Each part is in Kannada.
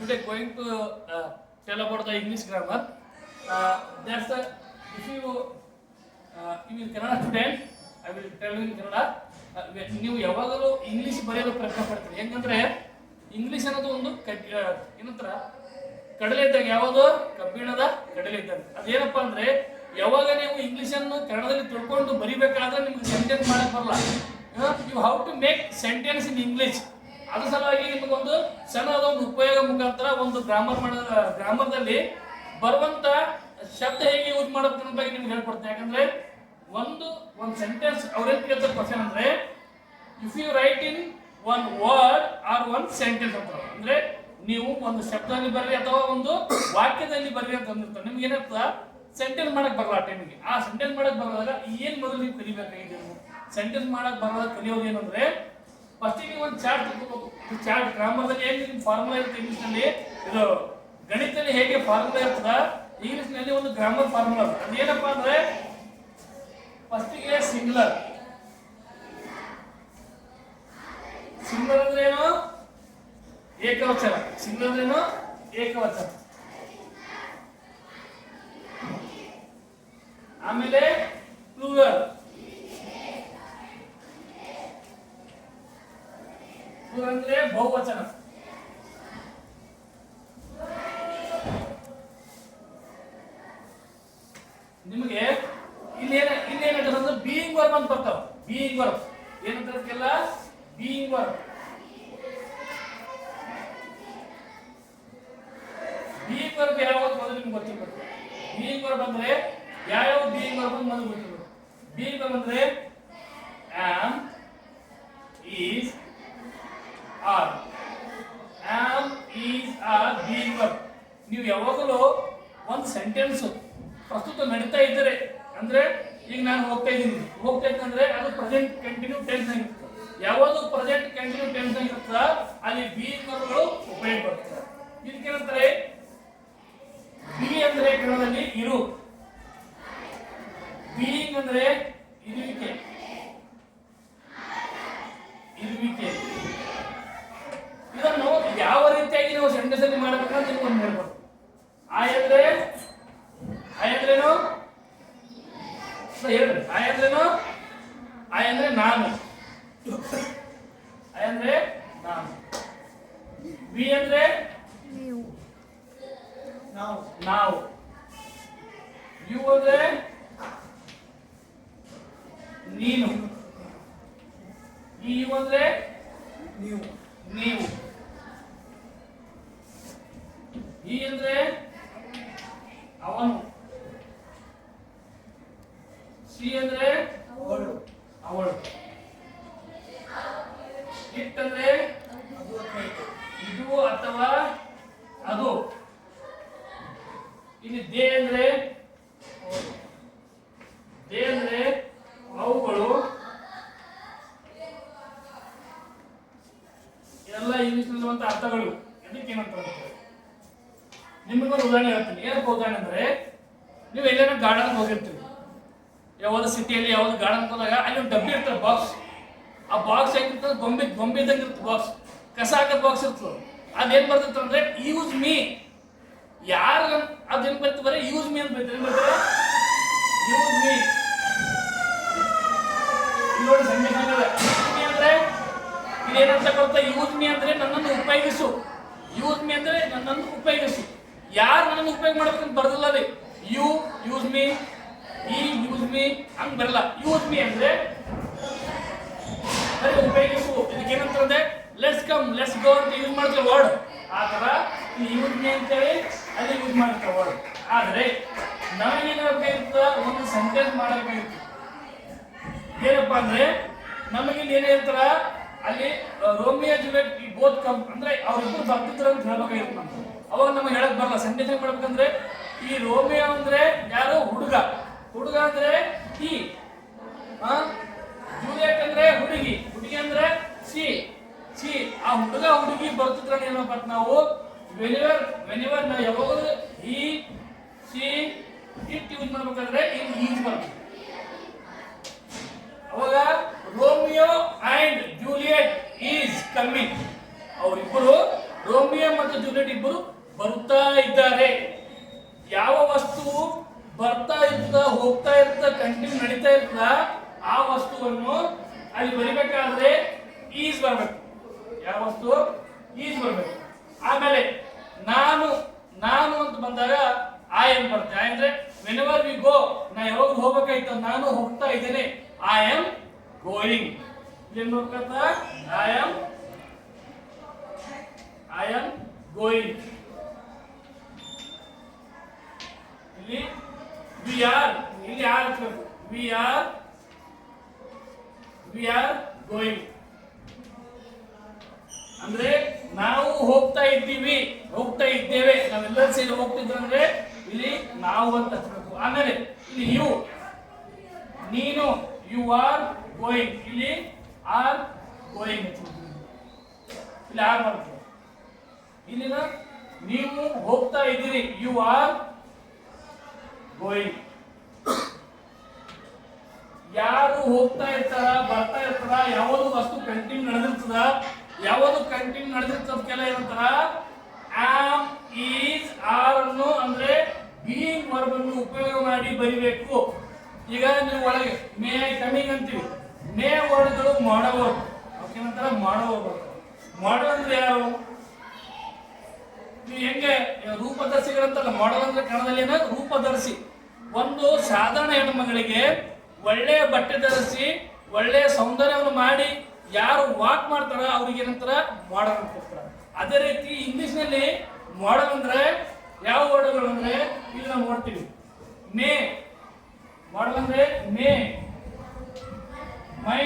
today going to tell about the English grammar. That's the if you in Kannada student, I will tell you in Kannada. ನೀವು ಯಾವಾಗಲೂ ಇಂಗ್ಲಿಷ್ ಬರೆಯಲು ಪ್ರಯತ್ನ ಪಡ್ತೀರಿ. ಹೆಂಗಂದ್ರೆ ಇಂಗ್ಲಿಷ್ ಅನ್ನೋದು ಒಂದು ಏನಂತರ ಕಡಲೆ ಇದ್ದಾಗ, ಯಾವುದು ಕಬ್ಬಿಣದ ಕಡಲೆ ಇದ್ದಾಗ. ಅದೇನಪ್ಪಾ ಅಂದ್ರೆ ಯಾವಾಗ ನೀವು ಇಂಗ್ಲಿಷ್ ಅನ್ನು ಕನ್ನಡದಲ್ಲಿ ತಿಳ್ಕೊಂಡು ಬರಿಬೇಕಾದ್ರೆ ನಿಮ್ಗೆ ಸೆಂಟೆನ್ಸ್ ಮಾಡಕ್ ಬರಲ್ಲ. You how to make sentence in English. ಅದ್ರ ಸಲುವಾಗಿ ನಿಮಗೊಂದು ಸಣ್ಣದ ಒಂದು ಉಪಯೋಗ ಮುಖಾಂತರ ಒಂದು ಗ್ರಾಮರ್ದಲ್ಲಿ ಬರುವಂತ ಶಬ್ದ ಹೇಗೆ ಯೂಸ್ ಮಾಡಬೇಕು ಅನ್ನೋ ಬಗ್ಗೆ ನಿಮ್ಗೆ ಹೇಳ್ಕೊಡ್ತೀನಿ. ಯಾಕಂದ್ರೆ ಒಂದು ಸೆಂಟೆನ್ಸ್ ಅವ್ರೇನ್ ಕೇಳ್ತಾರೆ ಕ್ವಶನ್ ಅಂದ್ರೆ, if you write in one word or one sentence ಅಂತ, ಅಂದ್ರೆ ನೀವು ಒಂದು ಶಬ್ದದಲ್ಲಿ ಬರ್ರಿ ಅಥವಾ ಒಂದು ವಾಕ್ಯದಲ್ಲಿ ಬರ್ರಿ ಅಂತ ಅಂದಿರ್ತಾರೆ. ನಿಮ್ಗೆ ಏನಂತ ಸೆಂಟೆನ್ಸ್ ಮಾಡಕ್ ಬರಲ್ಲ ಆ ಟೈಮಿಗೆ. ಆ ಸೆಂಟೆನ್ಸ್ ಮಾಡಕ್ ಬರೋದಾಗ ಏನ್ ಮೊದಲು ನೀವು ಕಲಿಬೇಕಾಗಿದೆ. ಸೆಂಟೆನ್ಸ್ ಮಾಡಕ್ ಬರೋದಾಗ ಕಲಿಯೋದು ಏನಂದ್ರೆ, ಫಸ್ಟಿಗೆ ಒಂದು ಚಾರ್ಟ್ ತಗೋಬೇಕು. ಚಾರ್ಟ್ ಗ್ರಾಮರ್ದಲ್ಲಿ ಹೇಗೆ ನಿಮ್ ಫಾರ್ಮುಲಾ ಇರುತ್ತೆ ಇಂಗ್ಲಿಷ್ ನಲ್ಲಿ, ಇದು ಗಣಿತದಲ್ಲಿ ಹೇಗೆ ಫಾರ್ಮುಲಾ ಇರ್ತದ, ಇಂಗ್ಲಿಷ್ ನಲ್ಲಿ ಒಂದು ಗ್ರಾಮರ್ ಫಾರ್ಮುಲಾ. ಅದೇನಪ್ಪಾ ಅಂದ್ರೆ ಫಸ್ಟಿಗೆ ಸಿಂಗ್ಯುಲರ್. ಸಿಂಗ್ಯುಲರ್ ಅಂದ್ರೆ ಏನು? ಏಕವಚನ. ಸಿಂಗ್ಯುಲರ್ ಅಂದ್ರೆ ಏನು? ಏಕವಚನ. ಆಮೇಲೆ ಪ್ಲೂರಲ್. ಪ್ಲೂರಲ್ ಅಂದ್ರೆ ಬಹುವಚನ. ನಿಮಗೆ ಇಲ್ಲೇನಾದ್ರೆ ಬೀಯಿಂಗ್ ವರ್ಬ್ ಅಂತ ಬರ್ತಾವ. ಬೀಯಿಂಗ್ ವರ್ಬ್ ಏನಂತಾರಲ್ಲ, ಬೀಯಿಂಗ್ ವರ್ಬ್. ಬೀಯಿಂಗ್ ವರ್ಬ್ ಯಾವ್ದು ಮೊದಲು ನಿಮ್ಗೆ ಗೊತ್ತಿರ್ಬೇಕು. ಬೀಯಿಂಗ್ ವರ್ಬ್ ಅಂದ್ರೆ ಯಾವ ಬೀಯಿಂಗ್ ವರ್ಬ್ ಅಂತ ಮೊದಲು ಗೊತ್ತಿರ್ಬೇಕು. ಬೀಯಿಂಗ್ ವರ್ಬ್ ಅಂದ್ರೆ am, is, are. Am, is, are being verb. ನೀವು ಯಾವಾಗಲೂ ಒಂದು ಸೆಂಟೆನ್ಸ್ ಪ್ರಸ್ತುತ ನಡೀತಾ ಇದ್ದರೆ, ಅಂದ್ರೆ ಈಗ ನಾನು ಹೋಗ್ತಾ ಇದ್ದೀನಿ ಅಂದ್ರೆ ಅದು ಪ್ರೆಸೆಂಟ್ ಕಂಟಿನ್ಯೂ ಟೆನ್ಸ್ ಆಗಿರುತ್ತೆ. ಯಾವುದು ಪ್ರೆಸೆಂಟ್ ಕಂಟಿನ್ಯೂ ಟೆನ್ಸ್ ಆಗಿರುತ್ತದ ಅಲ್ಲಿ ಬೀಯಿಂಗ್ ವರ್ಬ್ಗಳು ಉಪಯೋಗ ಬರ್ತದೆ. ಇದಕ್ಕೇನಂತಾರೆ, ಬಿ ಅಂದ್ರೆ ಕನ್ನಡದಲ್ಲಿ ಇರು. ಬೀಯಿಂಗ್ ಅಂದ್ರೆ ಇರುವಿಕೆ. ಇದನ್ನು ಯಾವ ರೀತಿಯಾಗಿ ನಾವು ಸೆಂಟೆನ್ಸ್ ಅಲ್ಲಿ ಮಾಡಬೇಕಂತ ನಿಮ್ಗೆ ಹೇಳ್ಬೋದು. ಆಯ್ ಅಂದ್ರೇನು ಹೇಳ್ರಿ. ಆಯ್ ಅಂದ್ರೇನು? ಆಯ್ ಅಂದ್ರೆ ನಾನು. ಆಯ್ ಅಂದ್ರೆ ನಾನು. ವಿ ಅಂದ್ರೆ ನಾವು. ಯು ಅಂದ್ರೆ ನೀನು. ಯು ಅಂದ್ರೆ ನೀವು. ಈ ಅಂದ್ರೆ ಅವನು. ಸಿ ಅಂದ್ರೆ ಅವಳು. ಇಟ್ ಅಂದ್ರೆ ಇದು ಅಥವಾ ಅದು. ಇನ್ನು ದೇ ಅಂದ್ರೆ ಅವುಗಳು. ಎಲ್ಲ ಇಂಗ್ಲಿಷ್ ನಲ್ಲಿರುವಂತ ಅರ್ಥಗಳು. ಅದಕ್ಕೆ ಏನಂತ ನಿಮಗೊಂದು ಉದಾಹರಣೆ ಹೇಳ್ತೀನಿ. ಏನಪ್ಪ ಉದಾಹರಣೆ ಅಂದ್ರೆ, ನೀವು ಎಲ್ಲೇನೋ ಗಾರ್ಡನ್ ಹೋಗಿರ್ತೀವಿ, ಯಾವ್ದು ಸಿಟಿಯಲ್ಲಿ ಯಾವ್ದು ಗಾರ್ಡನ್ ಹೋದಾಗ ಅಲ್ಲಿ ಒಂದು ಡಬ್ಬಿ ಇರ್ತದೆ, ಬಾಕ್ಸ್. ಆ ಬಾಕ್ಸ್ ಹೆಂಗಿರ್ತದೆ, ಗೊಂಬೆ ಇದ್ದಂಗೆ ಇರುತ್ತೆ ಬಾಕ್ಸ್. ಕಸ ಹಾಕೋದ್ ಬಾಕ್ಸ್ ಇರ್ತದೆ. ಅದೇನ್ ಬರ್ತಿತ್ತು ಅಂದ್ರೆ ಯೂಸ್ ಮೀ. ಯಾರು ಅದೇನ್ ಬರ್ತ ಬರೀ ಯೂಸ್ ಮೀ ಅಂತ ಬರ್ತಾರೆ. ಯೂಸ್ ಮೀ ನೋಡಿ ಸಂದೇಶ ಅಂದ್ರೆ ಇದೇನಂತ ಕೊಡ್ತಾ, ಯೂಸ್ ಮೀ ಅಂದ್ರೆ ನನ್ನನ್ನು ಉಪಯೋಗಿಸು. ಯೂಸ್ ಮೀ ಅಂದ್ರೆ ನನ್ನನ್ನು ಉಪಯೋಗಿಸು. ಯಾರು ನನ್ನನ್ನು ಉಪಯೋಗ ಮಾಡ್ಬೇಕಂತ ಬರ್ದಿಲ್ಲ ಅಲ್ಲಿ. ಯು ಯೂಸ್ ಮೀ, ಈ ಯೂಸ್ ಮೀ ಹಂಗ್ ಬರಲ್ಲ. ಯೂಸ್ ಮೀ ಅಂದ್ರೆ ಉಪಯೋಗಿಸು. ಇದಕ್ಕೆ ಏನಂತಾರೆ, ಲೆಟ್ಸ್ ಕಮ್, ಲೆಟ್ಸ್ ಗೋ ಅಂತ ಯೂಸ್ ಮಾಡ್ತೀವಿ ವರ್ಡ್. ಆ ತರ ಯೂಸ್ ಮೀ ಅಂತೇಳಿ ಅಲ್ಲಿ ಯೂಸ್ ಮಾಡ್ತೀವಿ ವರ್ಡ್. ಆದ್ರೆ ನಮಗೇನಾಗಬೇಕಾಗಿರ್ತದ, ಒಂದು ಸೆಂಟೆನ್ಸ್ ಮಾಡಬೇಕಾಗಿರ್ತದೆ. ಏನಪ್ಪಾ ಅಂದ್ರೆ ನಮಗೆ ಇಲ್ಲಿ ಏನ್ ಹೇಳ್ತಾರ ಅಲ್ಲಿ, ರೋಮಿಯೋ ಜೂಲಿಯಟ್ ಬೋತ್ ಕಮ್ ಅಂದ್ರೆ ಅವ್ರಿಬ್ರು ಬರ್ತಿದ್ರು ಅಂತ ಹೇಳ್ಬೇಕಾಗಿರುತ್ತೆ. ನಮ್ಗೆ ಅವಾಗ ನಮಗೆ ಹೇಳಕ್ ಬರಲ್ಲ. ಸೆಂಟೆನ್ಸ್ ಮಾಡ್ಬೇಕಂದ್ರೆ ಈ ರೋಮಿಯೋ ಅಂದ್ರೆ ಯಾರು? ಹುಡುಗ ಅಂದ್ರೆ ಈ, ಜೂಲಿಯಟ್ ಅಂದ್ರೆ ಹುಡುಗಿ ಅಂದ್ರೆ ಸಿ. ಆ ಹುಡುಗಿ ಬರ್ತಿದ್ರ ಏನಪ್ಪ ನಾವು ವೆನಿವರ್ ನಾವು ಯಾವಾಗಲೂ ಈ, ಸಿ, ಇಟ್ ಯೂಸ್ ಮಾಡ್ಬೇಕಾದ್ರೆ ಇಲ್ಲಿ ಈಸ್ ಬರ್ತದೆ. ಅವಾಗ Romeo and Juliet is coming. ಅವರಿಬ್ಬರು ರೋಮಿಯೋ ಮತ್ತು ಜೂಲಿಯಟ್ ಇಬ್ಬರು ಬರುತ್ತಾ ಇದ್ದಾರೆ. ಯಾವ ವಸ್ತುವು ಬರ್ತಾ ಇರ್ತದ, ಹೋಗ್ತಾ ಇರ್ತದ, ಕಂಟಿನ್ಯೂ ನಡೀತಾ ಇರ್ತದ, ಆ ವಸ್ತುವನ್ನು ಅಲ್ಲಿ ಬರಿಬೇಕಾದ್ರೆ ಈಸ್ ಬರ್ಬೇಕು. ಯಾವ ವಸ್ತು ಈಸ್ ಬರ್ಬೇಕು. ಆಮೇಲೆ ನಾನು ನಾನು ಅಂತ ಬಂದಾಗ ಐ ಎಮ್ ಬರುತ್ತೆ. ಐ ಅಂದ್ರೆ ವೆನೆವರ್ ವಿ ಗೋ, ನಾ ಯಾವಾಗ ಹೋಗ್ಬೇಕಾಯ್ತು, ನಾನು ಹೋಗ್ತಾ ಇದ್ದೇನೆ, ಐ ಆಮ್ ಗೋಯಿಂಗ್. ಏನ್ ನೋಡ್ಕೊತ ಐ ಆಮ್ ಗೋಯಿಂಗ್. ಇಲ್ಲಿ ವಿ ಆರ್, ಇಲ್ಲಿ ಆರ್ ಹಾಕ್ಬೇಕು. ವಿ ಆರ್ ಗೋಯಿಂಗ್ ಅಂದ್ರೆ ನಾವು ಹೋಗ್ತಾ ಇದ್ದೀವಿ, ಹೋಗ್ತಾ ಇದ್ದೇವೆ, ನಾವೆಲ್ಲರೂ ಸೇರಿ ಹೋಗ್ತಿದ್ರು ಅಂದ್ರೆ ಇಲ್ಲಿ ನಾವು ಅಂತ ಹಚ್ಚಬೇಕು. ಆಮೇಲೆ ಇಲ್ಲಿ ಯು, ನೀನು, ಯು ಆರ್ ಗೋಯಿಂಗ್, ಇಲ್ಲಿ ಆರ್ ಗೋಯಿಂಗ್ ಹಚ್ಚಬೇಕು. ಇಲ್ಲಿ ಆರ್ ಬರ್ತದೆ. ಇಲ್ಲಿನ ನೀವು ಹೋಗ್ತಾ ಇದ್ದೀರಿ, ಯು ಆರ್ ಗೋಯಿಂಗ್. ಯಾರು ಹೋಗ್ತಾ ಇರ್ತಾರ, ಬರ್ತಾ ಇರ್ತಾರ, ಯಾವುದು ವಸ್ತು ಕಂಟಿನ್ಯೂ ನಡೆದಿರ್ತದ, ಯಾವುದು ಕಂಟಿನ್ಯೂ ನಡೆದಿರ್ತದಕ್ಕೆಲ್ಲ ಏನಂತಾರ ಆಮ್, ಈಸ್, ಆರ್ ಅನ್ನು ಅಂದ್ರೆ ಬೀಯಿಂಗ್ ವರ್ಬ್ ಅನ್ನು ಉಪಯೋಗ ಮಾಡಿ ಬರಿಬೇಕು. ಈಗ ನೀವು ಒಳಗೆ ಮೇ ಕಮಿಂಗ್ ಅಂತೀವಿ, ಮೇ ವರ್ಡ್ಗಳು ಮಾಡೋ, ಏನಂತಾರ ಮಾಡೋ. ಮಾಡೋ ಅಂದ್ರೆ ಯಾರು? ನೀವು ಹೆಂಗೆ ರೂಪದರ್ಶಿಗಳಂತಲ್ಲ, ಮಾಡಲ್ ಅಂದ್ರೆ ಕನ್ನಡದಲ್ಲಿ ಏನ ರೂಪದರ್ಶಿ. ಒಂದು ಸಾಧಾರಣ ಹೆಣ್ಣುಮಗಳಿಗೆ ಒಳ್ಳೆಯ ಬಟ್ಟೆ ಧರಿಸಿ ಒಳ್ಳೆಯ ಸೌಂದರ್ಯವನ್ನು ಮಾಡಿ ಯಾರು ವಾಕ್ ಮಾಡ್ತಾರ ಅವ್ರಿಗೆ ಏನಂತಾರ ಮಾಡಲ್ ಅಂತ ಹೇಳ್ತಾರ. ಅದೇ ರೀತಿ ಇಂಗ್ಲಿಷ್ ನಲ್ಲಿ ಮಾಡಲ್ ಅಂದ್ರೆ ಯಾವ ವರ್ಡ್ಗಳು ಅಂದ್ರೆ ಇಲ್ಲಿ ನಾವು ನೋಡ್ತೀವಿ. ಮೇ ಮಾಡಲ್ ಅಂದ್ರೆ ಮೇ, ಮೈ,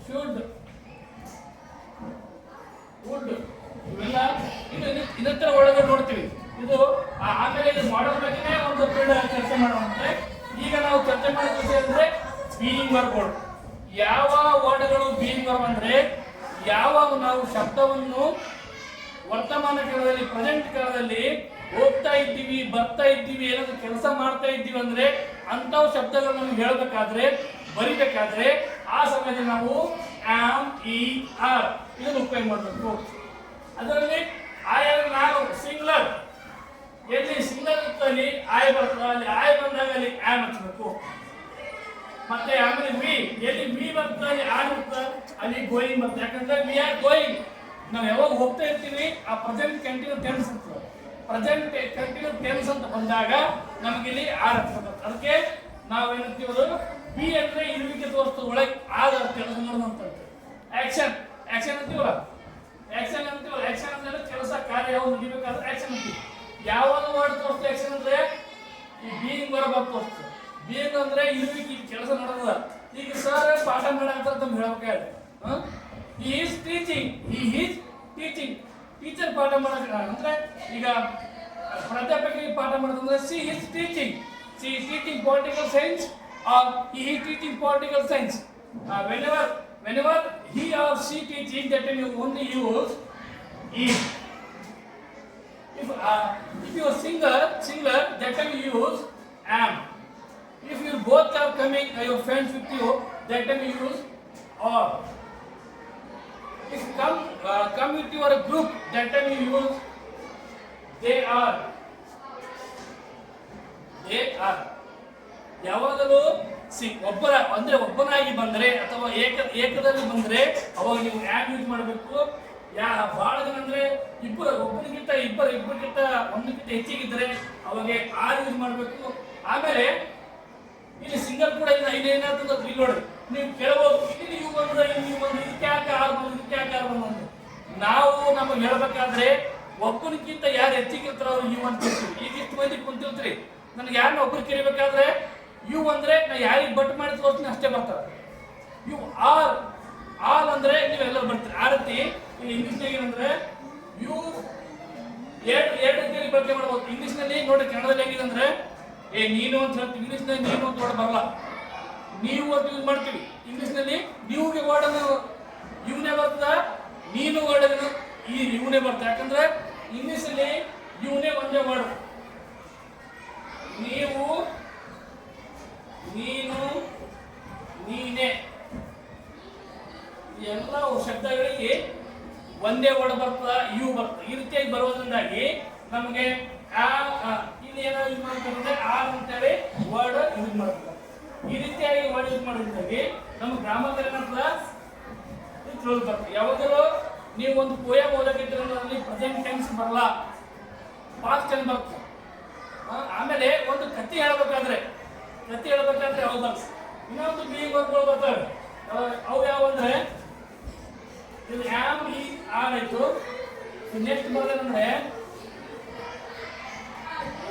ಶುಡ್, ವುಡ್, ಇವೆಲ್ಲ ಇನ್ನಿತರ ಒಳಗೆ ನೋಡ್ತೀವಿ. ಇದು ಆಮೇಲೆ ಇದು ಮಾಡಲ್ ಬಗ್ಗೆನೇ ಒಂದು ಚರ್ಚೆ ಮಾಡುವಂತೆ. ಈಗ ನಾವು ಚರ್ಚೆ ಮಾಡೋ ವಿಷಯ ಅಂದ್ರೆ ಬೀಯಿಂಗ್ ವರ್ಡ್ಗಳು. ಯಾವ ವರ್ಡ್ಗಳು ಬೀಯಿಂಗ್ ವರ್ಡ್ ಅಂದ್ರೆ ಯಾವ ನಾವು ಶಬ್ದವನ್ನು ವರ್ತಮಾನ ಕಾಲದಲ್ಲಿ, ಪ್ರೆಸೆಂಟ್ ಕಾಲದಲ್ಲಿ ಹೋಗ್ತಾ ಇದ್ದೀವಿ, ಬರ್ತಾ ಇದ್ದೀವಿ, ಏನಾದ್ರು ಕೆಲಸ ಮಾಡ್ತಾ ಇದ್ದೀವಿ ಅಂದ್ರೆ ಅಂಥವು ಶಬ್ದಗಳನ್ನು ಹೇಳಬೇಕಾದ್ರೆ, ಬರಿಬೇಕಾದ್ರೆ ಆ ಸಮಯದಲ್ಲಿ ನಾವು ಆಮ್, ಈ, ಆರ್ ಇದನ್ನು ಉಪಯೋಗ ಮಾಡಬೇಕು. ಅದರಲ್ಲಿ ಆಯ್ ನಾನು ಸಿಂಗ್ಲರ್, ಎಲ್ಲಿ ಸಿಂಗಲ್ ಅಲ್ಲಿ ಆಯ್ ಬರ್ತದೆ, ಅಲ್ಲಿ ಆಯ್ ಬಂದಾಗ ಅಲ್ಲಿ ಆಮ್ ಹಚ್ಚಬೇಕು. ಮತ್ತೆ ಆಮೇಲೆ ವಿ, ಎಲ್ಲಿ ವಿ ಬರ್ತದೆ ಅಲ್ಲಿ ಆರ್ ಬರ್ತದೆ, ಅಲ್ಲಿ ಗೋಯಿಂಗ್ ಬರ್ತದೆ. ಯಾಕಂದ್ರೆ ವಿ ಆರ್ ಗೋಯಿಂಗ್, ನಾವು ಯಾವಾಗ ಹೋಗ್ತಾ ಇರ್ತೀವಿ ಆ ಪ್ರೆಸೆಂಟ್ ಕಂಟಿನ್ಯೂ ಟೆನ್ಸ್ ಇರ್ತದೆ. ಪ್ರೆಸೆಂಟ್ ಕಂಟಿನ್ಯೂ ಟೆನ್ಸ್ ಅಂತ ಬಂದಾಗ ನಮಗೆ ಇಲ್ಲಿ ಆರ್ ಹಚ್ಚಬೇಕು. ಅದಕ್ಕೆ ನಾವು ಏನಂತೀವಿ, ಅದು ಬಿ ಅಂದ್ರೆ ಇರುವಿಕೆ ತೋರಿಸ್ತದೆ, ಒಳಗೆ ಆದ ಕೆಲಸ ಮಾಡೋದಂತ. ಆಕ್ಷನ್, ಆಕ್ಷನ್ ಅಂತೀವಲ್ಲ, ಆಕ್ಷನ್ ಅಂತೀವಲ್ಲ, ಆಕ್ಷನ್ ಅಂದ್ರೆ ಕೆಲಸ, ಕಾರ್ಯ ಯಾವ್ದು ನಡಿಬೇಕಾದ್ರೆ ಆಕ್ಷನ್ ಅಂತೀವಿ. ಯಾವಾಗ ವರ್ಡ್ ತೋರಿಸ್ತದೆ ಆಕ್ಷನ್ ಅಂದ್ರೆ ಈ ಬೀಯಿಂಗ್ ವರ್ಬ್ ತೋರಿಸ್ತದೆ. ಬೀಯಿಂಗ್ ಅಂದ್ರೆ ಇರುವಿಕೆ, ಕೆಲಸ ನಡೆದ. ಈಗ ಸರ್ ಪಾಠ ಮಾಡಾಕ್ತಾರೆ ಅಂತ ಹೇಳ್ಬೇಕಾದ್ರೆ he is teaching, ಟೀಚರ್ ಪಾಠ ಮಾಡಕ್ಕೆ ಅಂದ್ರೆ ಈಗ ಪ್ರಾಧ್ಯಾಪಕರಿಗೆ ಪಾಠ ಮಾಡೋದಂದ್ರೆ she is teaching political science or he is teaching political science. Whenever he or she teaching, that time you only use is. If you are singular, that time you use am. If you both are coming, your friends with you, that time you use or. If come with your group, that time you use they are. ಯಾವಾಗಲೂ ಒಬ್ಬರ ಅಂದ್ರೆ ಒಬ್ಬನಾಗಿ ಬಂದ್ರೆ ಅಥವಾ ಏಕದಲ್ಲಿ ಬಂದ್ರೆ ಅವಾಗ ನೀವು ಆಮ್ ಯೂಸ್ ಮಾಡಬೇಕು. ಬಹಳ ಜನ ಅಂದ್ರೆ ಒಬ್ಬರಿಗಿಂತ ಇಬ್ಬರಿಗಿಂತ ಒಂದಕ್ಕಿಂತ ಹೆಚ್ಚಿಗಿದ್ರೆ ಅವಾಗ ಆರ್ ಯೂಸ್ ಮಾಡಬೇಕು. ಆಮೇಲೆ ಇಲ್ಲಿ ಸಿಂಗಲ್ ಕೂಡ ಏನಾಗ್ತದೆ ಇಲ್ಲಿ ನೋಡಿ, ನೀವು ಕೇಳಬಹುದು ಇಲ್ಲಿ ನೀವು ಬಂದ್ರೆ ನೀವು ಬಂದ್ರೆ ಇದಕ್ಕೆ ಯಾಕೆ ಆರ್ ಬಂದು, ಇದಕ್ಕೆ ಯಾಕೆ ಆರ್ ಬಂದು. ನಾವು ನಮಗೆ ಹೇಳ್ಬೇಕಾದ್ರೆ ಒಬ್ಬನಿಗಿಂತ ಯಾರು ಹೆಚ್ಚಿಗಿರ್ತಾರ ಅವ್ರು ಯು ಅಂತ ಕೇಳ್ತೀವಿ. ಈಗ ಇಷ್ಟು ಮಂದಿ ಕುಂತಿರ್ತೀರಿ, ನನಗೆ ಯಾರನ್ನ ಒಬ್ರು ಕರಿಬೇಕಾದ್ರೆ ಯು ಅಂದ್ರೆ ನಾ ಯಾರಿಗೆ ಬಟ್ ಮಾಡಿ ತೋರಿಸ್ತೀನಿ ಅಷ್ಟೇ ಬರ್ತಾರೆ. ಯು ಆಲ್ ಅಂದ್ರೆ ನೀವೆಲ್ಲರೂ ಬರ್ತೀರಿ. ಆ ರೀತಿ ಇಂಗ್ಲಿಷ್ನಾಗ ಏನಂದ್ರೆ ಯು ಎರಡು ರೀತಿಯಲ್ಲಿ ಬಳಕೆ ಮಾಡ್ಬೋದು. ಇಂಗ್ಲಿಷ್ನಲ್ಲಿ ನೋಡಿ, ಕನ್ನಡದಲ್ಲಿ ಹೇಗಿದೆ ಅಂದ್ರೆ ನೀನು ಅಂತ ಹೇಳ್ತೀವಿ, ಇಂಗ್ಲಿಷ್ನಲ್ಲಿ ನೀನು ಅಂತ ವರ್ಡ್ ಬರಲ್ಲ, ನೀವು ಅಂತ ಯೂಸ್ ಮಾಡ್ತೀವಿ. ಇಂಗ್ಲಿಷ್ನಲ್ಲಿ ನೀವುಗೆ ವರ್ಡ್ ಅನ್ನು ಇವನೇ ಬರ್ತದ, ನೀನು ವರ್ಡ್ ಅನ್ನು ಈ ಇವನೇ ಬರ್ತದೆ. ಯಾಕಂದ್ರೆ ಇಂಗ್ಲಿಷಲ್ಲಿ ಇವನೇ ಒಂದೇ ವರ್ಡ್. ನೀವು, ನೀನು, ನೀನೆ ಎಲ್ಲ ಶಬ್ದಗಳಿಗೆ ಒಂದೇ ವರ್ಡ್ ಬರ್ತದ, ಯು ಬರ್ತದೆ. ಈ ರೀತಿಯಾಗಿ ಬರೋದ್ರಿಂದಾಗಿ ನಮಗೆ ಇಲ್ಲಿ ಏನೋ ಯೂಸ್ ಮಾಡ್ತಾರೆ, ಆರ್ ಅಂತೇಳಿ ವರ್ಡ್ ಯೂಸ್ ಮಾಡ್ತಾರೆ. ಈ ರೀತಿಯಾಗಿ ವರ್ಡ್ ಯೂಸ್ ಮಾಡೋದ್ರಿಂದಾಗಿ ನಮ್ಮ ಗ್ರಾಮದಲ್ಲಿ ಏನಾಗ್ತದ ಕ್ಲೋಸ್ ಬರ್ತದೆ. ಯಾವಾಗಲೂ ನೀವು ಒಂದು ಪೋಯಮ್ ಓದಕ್ಕಿದ್ರೆ ಅದರಲ್ಲಿ ಪ್ರೆಸೆಂಟ್ ಟೆನ್ಸ್ ಬರಲ್ಲ, ಪಾಸ್ಟ್ ಟೆನ್ಸ್ ಬರ್ತದೆ. ಆಮೇಲೆ ಒಂದು ಕಥೆ ಹೇಳ್ಬೇಕಾದ್ರೆ ಅವು ಬರ್ತದೆ. ಇನ್ನೊಂದು ಬೀಯಿಂಗ್ ವರ್ಡ್ಗಳು ಬರ್ತವೆ. ಅವು ಯಾವ ಅಂದ್ರೆ ಇದು ಆಮ್ ಈ ಆರ್ ಆಯ್ತು. ನೆಕ್ಸ್ಟ್ ಬರ್ತದಂದ್ರೆ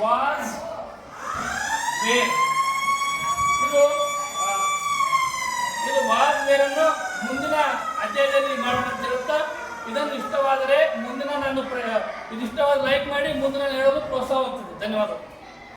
ವಾಸ್ ವೇರ್. ಇದು ವಾಸ್ ವೇರ್ ಅನ್ನು ಮುಂದಿನ ಅಧ್ಯಾಯದಲ್ಲಿ ಮಾಡೋಣ ಅಂತ ಇರುತ್ತಾ. ಇದನ್ನು ಇಷ್ಟವಾದರೆ ಮುಂದಿನ ಇದು ಇಷ್ಟವಾದ ಲೈಕ್ ಮಾಡಿ, ಮುಂದಿನ ಹೇಳಲು ಪ್ರೋತ್ಸಾಹ ಆಗ್ತದೆ. ಧನ್ಯವಾದ.